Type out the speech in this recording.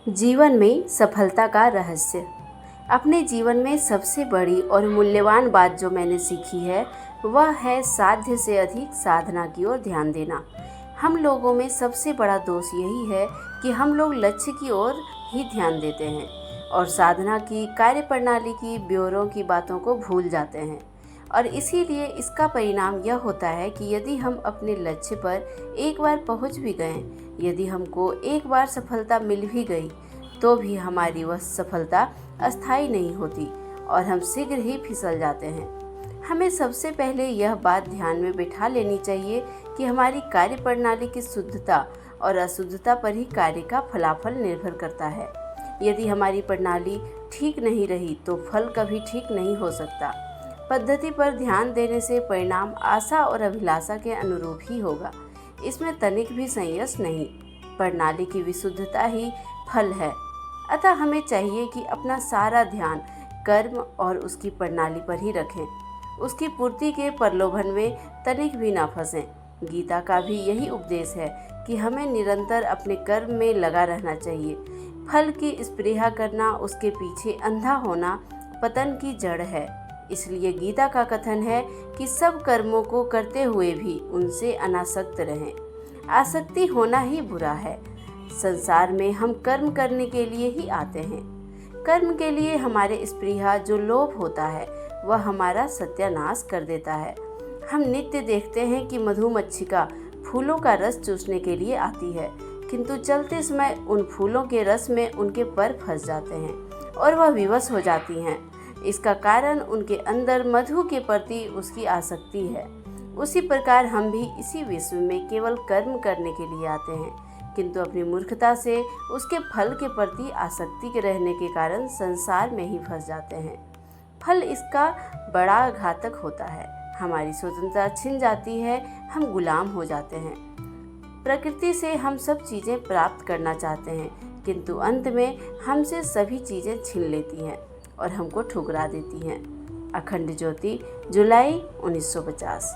जीवन में सफलता का रहस्य। अपने जीवन में सबसे बड़ी और मूल्यवान बात जो मैंने सीखी है वह है साध्य से अधिक साधना की ओर ध्यान देना। हम लोगों में सबसे बड़ा दोष यही है कि हम लोग लक्ष्य की ओर ही ध्यान देते हैं और साधना की कार्यप्रणाली की ब्योरों की बातों को भूल जाते हैं। और इसीलिए इसका परिणाम यह होता है कि यदि हम अपने लक्ष्य पर एक बार पहुंच भी गए, यदि हमको एक बार सफलता मिल भी गई, तो भी हमारी वह सफलता अस्थायी नहीं होती और हम शीघ्र ही फिसल जाते हैं। हमें सबसे पहले यह बात ध्यान में बिठा लेनी चाहिए कि हमारी कार्यप्रणाली की शुद्धता और अशुद्धता पर ही कार्य का फलाफल निर्भर करता है। यदि हमारी प्रणाली ठीक नहीं रही तो फल कभी ठीक नहीं हो सकता। पद्धति पर ध्यान देने से परिणाम आशा और अभिलाषा के अनुरूप ही होगा। इसमें तनिक भी संयस नहीं। प्रणाली की विशुद्धता ही फल है। अतः हमें चाहिए कि अपना सारा ध्यान कर्म और उसकी प्रणाली पर ही रखें। उसकी पूर्ति के प्रलोभन में तनिक भी ना फंसें। गीता का भी यही उपदेश है कि हमें निरंतर अपने कर्म में लगा रहना चाहिए। फल की स्पृहा करना, उसके पीछे अंधा होना पतन की जड़ है। इसलिए गीता का कथन है कि सब कर्मों को करते हुए भी उनसे अनासक्त रहें। आसक्ति होना ही बुरा है। संसार में हम कर्म करने के लिए ही आते हैं। कर्म के लिए हमारे स्पृहा जो लोभ होता है वह हमारा सत्यानाश कर देता है। हम नित्य देखते हैं कि मधुमक्खिका फूलों का रस चूसने के लिए आती है, किंतु चलते समय उन फूलों के रस में उनके पर फंस जाते हैं और वह विवश हो जाती हैं। इसका कारण उनके अंदर मधु के प्रति उसकी आसक्ति है। उसी प्रकार हम भी इसी विश्व में केवल कर्म करने के लिए आते हैं, किंतु अपनी मूर्खता से उसके फल के प्रति आसक्ति के रहने के कारण संसार में ही फंस जाते हैं। फल इसका बड़ा घातक होता है। हमारी स्वतंत्रता छिन जाती है, हम गुलाम हो जाते हैं। प्रकृति से हम सब चीज़ें प्राप्त करना चाहते हैं, किंतु अंत में हमसे सभी चीज़ें छीन लेती हैं और हमको ठुकरा देती हैं। अखंड ज्योति, जुलाई 1950।